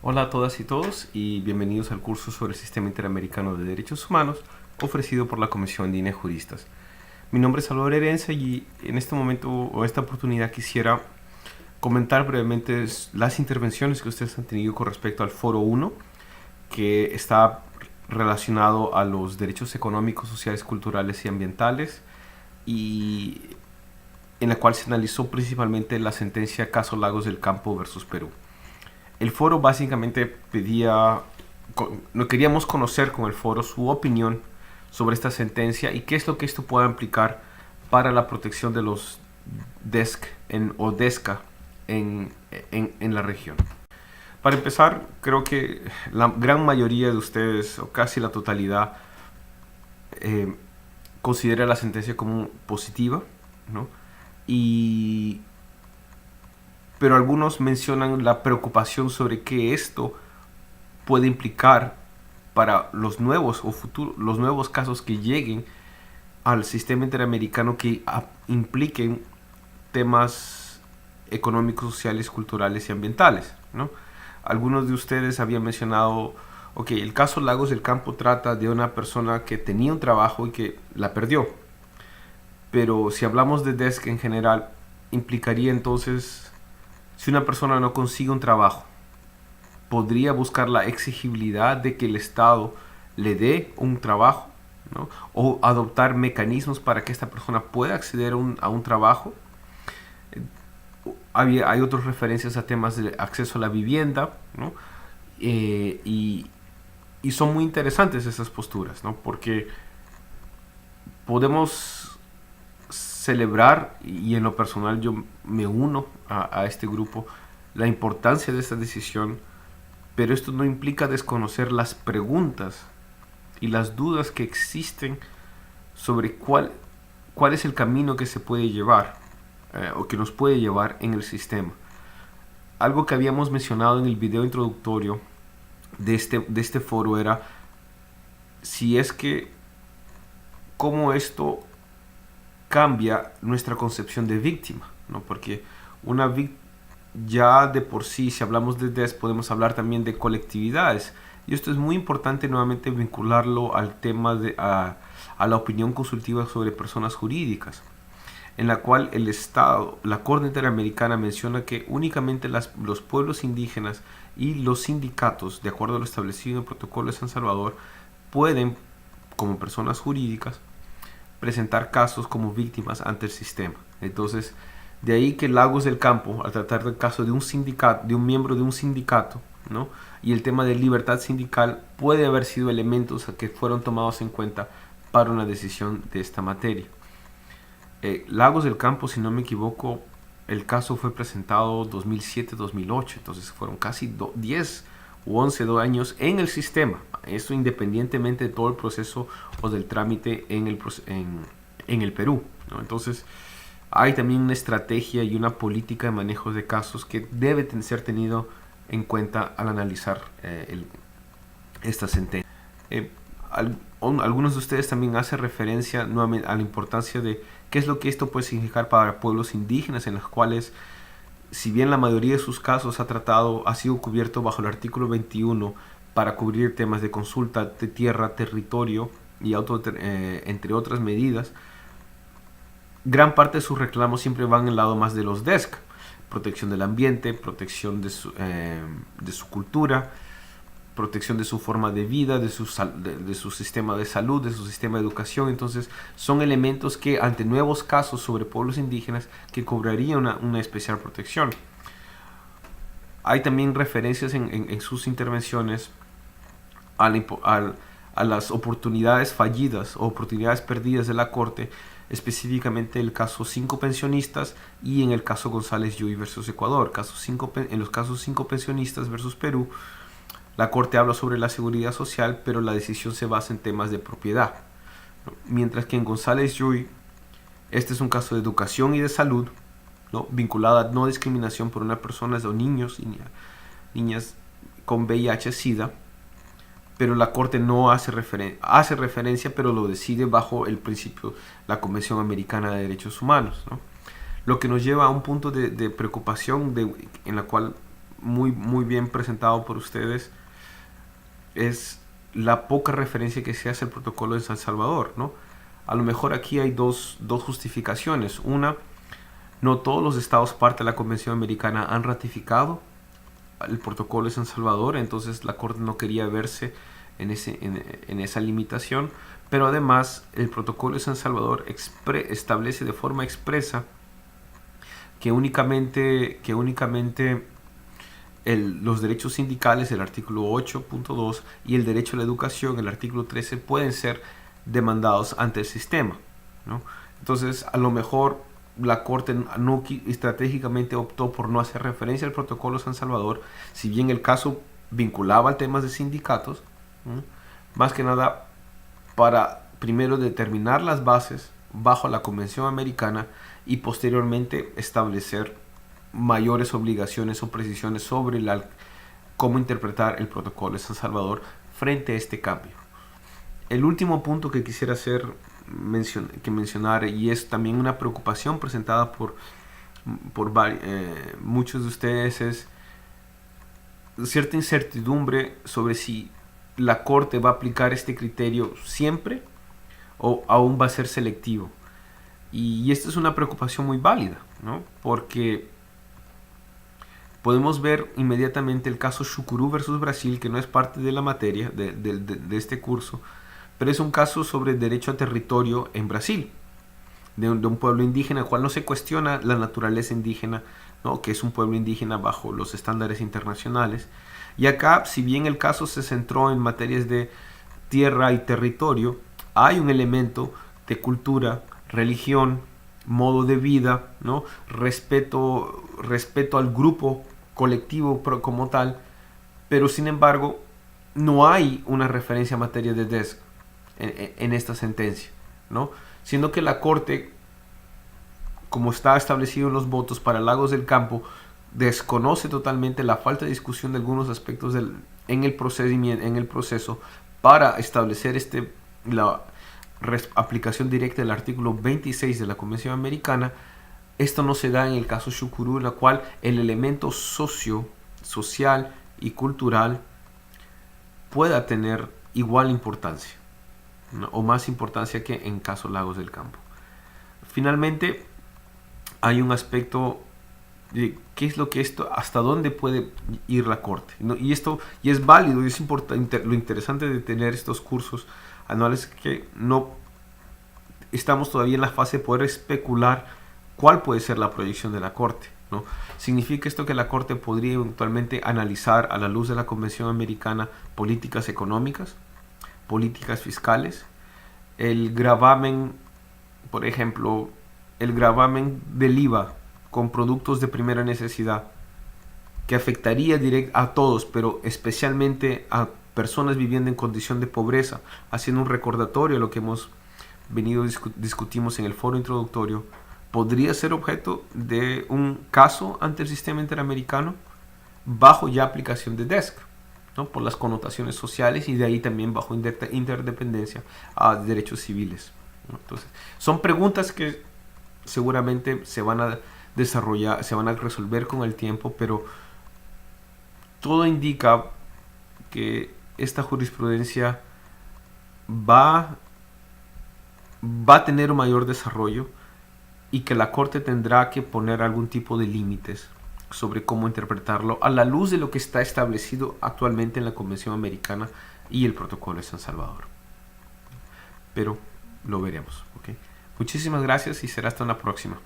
Hola a todas y todos y bienvenidos al curso sobre el Sistema Interamericano de Derechos Humanos ofrecido por la Comisión Andina de Juristas. Mi nombre es Salvador Herencia y en este momento o esta oportunidad quisiera comentar brevemente las intervenciones que ustedes han tenido con respecto al Foro 1, que está relacionado a los derechos económicos, sociales, culturales y ambientales, y en la cual se analizó principalmente la sentencia Caso Lagos del Campo versus Perú. El foro básicamente no queríamos conocer con el foro su opinión sobre esta sentencia y qué es lo que esto pueda implicar para la protección de los DESC o DESCA en la región. Para empezar, creo que la gran mayoría de ustedes, o casi la totalidad, eh, considera la sentencia como positiva, ¿no? Y pero algunos mencionan la preocupación sobre qué esto puede implicar para los nuevos o futuros, los nuevos casos que lleguen al sistema interamericano que impliquen temas económicos, sociales, culturales y ambientales, ¿no? Algunos de ustedes habían mencionado, ok, el caso Lagos del Campo trata de una persona que tenía un trabajo y que la perdió. Pero si hablamos de DESC en general, implicaría entonces, si una persona no consigue un trabajo, podría buscar la exigibilidad de que el Estado le dé un trabajo, ¿no? O adoptar mecanismos para que esta persona pueda acceder a un trabajo. Hay otras referencias a temas de acceso a la vivienda, ¿no? Y, y son muy interesantes esas posturas, ¿no? Porque podemos celebrar, y en lo personal yo me uno a este grupo, la importancia de esta decisión, pero esto no implica desconocer las preguntas y las dudas que existen sobre cuál es el camino que se puede llevar o que nos puede llevar en el sistema. Algo que habíamos mencionado en el video introductorio de este foro era si es que cómo esto cambia nuestra concepción de víctima, ¿no? Porque una víctima ya de por sí, si hablamos de DES, podemos hablar también de colectividades. Y esto es muy importante nuevamente vincularlo al tema a la opinión consultiva sobre personas jurídicas, en la cual el Estado, la Corte Interamericana menciona que únicamente los pueblos indígenas y los sindicatos, de acuerdo a lo establecido en el Protocolo de San Salvador, pueden, como personas jurídicas, presentar casos como víctimas ante el sistema. Entonces, de ahí que Lagos del Campo, al tratar del caso de un sindicato, de un miembro de un sindicato, ¿no? Y el tema de libertad sindical puede haber sido elementos que fueron tomados en cuenta para una decisión de esta materia. Lagos del Campo, si no me equivoco, el caso fue presentado 2007-2008, entonces fueron casi 10 u 11 años en el sistema. Esto independientemente de todo el proceso o del trámite en el Perú, ¿no? Entonces, hay también una estrategia y una política de manejo de casos que debe ser tenido en cuenta al analizar esta sentencia. Algunos de ustedes también hacen referencia nuevamente a la importancia de qué es lo que esto puede significar para pueblos indígenas, en los cuales, si bien la mayoría de sus casos ha sido cubierto bajo el artículo 21 para cubrir temas de consulta de tierra, territorio y entre otras medidas, gran parte de sus reclamos siempre van al lado más de los DESC, protección del ambiente, protección de su cultura, protección de su forma de vida, de su sistema de salud, de su sistema de educación. Entonces son elementos que ante nuevos casos sobre pueblos indígenas que cobrarían una especial protección. Hay también referencias en sus intervenciones a las oportunidades fallidas o oportunidades perdidas de la Corte, específicamente el caso 5 pensionistas y en el caso González Yui versus Ecuador. En los casos 5 pensionistas versus Perú, la Corte habla sobre la seguridad social, pero la decisión se basa en temas de propiedad. Mientras que en González Yui, este es un caso de educación y de salud, ¿no? Vinculada a no discriminación por una persona o niños y niñas con VIH-Sida, pero la Corte no hace referencia, pero lo decide bajo el principio, la Convención Americana de Derechos Humanos, ¿no? Lo que nos lleva a un punto de preocupación en la cual muy bien presentado por ustedes es la poca referencia que se hace al protocolo de San Salvador, ¿no? A lo mejor aquí hay dos justificaciones. Una, no todos los estados parte de la Convención Americana han ratificado el protocolo de San Salvador, entonces la Corte no quería verse en esa limitación, pero además el protocolo de San Salvador establece de forma expresa que únicamente los derechos sindicales, el artículo 8.2, y el derecho a la educación, el artículo 13, pueden ser demandados ante el sistema, ¿no? Entonces, a lo mejor la Corte estratégicamente optó por no hacer referencia al protocolo San Salvador, si bien el caso vinculaba al temas de sindicatos, ¿no? Más que nada para primero determinar las bases bajo la Convención Americana y posteriormente establecer mayores obligaciones o precisiones sobre cómo interpretar el protocolo de San Salvador frente a este cambio. El último punto que quisiera mencionar, y es también una preocupación presentada por muchos de ustedes, es cierta incertidumbre sobre si la Corte va a aplicar este criterio siempre o aún va a ser selectivo. Y esta es una preocupación muy válida, ¿no? Porque podemos ver inmediatamente el caso Chucurú versus Brasil, que no es parte de la materia de este curso, pero es un caso sobre derecho a territorio en Brasil, de un pueblo indígena, el cual no se cuestiona la naturaleza indígena, ¿no? Que es un pueblo indígena bajo los estándares internacionales. Y acá, si bien el caso se centró en materias de tierra y territorio, hay un elemento de cultura, religión, modo de vida, ¿no? Respeto al grupo colectivo como tal, pero sin embargo no hay una referencia a materia de DESC en esta sentencia, ¿no? Siendo que la Corte, como está establecido en los votos para Lagos del Campo, desconoce totalmente la falta de discusión de algunos aspectos en el proceso para establecer la aplicación directa del artículo 26 de la Convención Americana. Esto no se da en el caso Chucurú, en la cual el elemento social y cultural pueda tener igual importancia, ¿no? O más importancia que en caso Lagos del Campo. Finalmente, hay un aspecto de qué es lo que hasta dónde puede ir la Corte, ¿no? Y es válido y es importante. Lo interesante de tener estos cursos anuales es que no estamos todavía en la fase de poder especular cuál puede ser la proyección de la Corte, ¿no? ¿Significa esto que la Corte podría eventualmente analizar a la luz de la Convención Americana políticas económicas, políticas fiscales, el gravamen, por ejemplo, el gravamen del IVA con productos de primera necesidad, que afectaría a todos, pero especialmente a personas viviendo en condición de pobreza, haciendo un recordatorio a lo que hemos discutimos en el foro introductorio? Podría ser objeto de un caso ante el sistema interamericano bajo ya aplicación de DESC, ¿no? Por las connotaciones sociales y de ahí también bajo interdependencia a derechos civiles, ¿no? Entonces, son preguntas que seguramente se van a desarrollar, se van a resolver con el tiempo, pero todo indica que esta jurisprudencia va a tener un mayor desarrollo y que la Corte tendrá que poner algún tipo de límites sobre cómo interpretarlo a la luz de lo que está establecido actualmente en la Convención Americana y el Protocolo de San Salvador. Pero lo veremos, ¿ok? Muchísimas gracias y será hasta una próxima.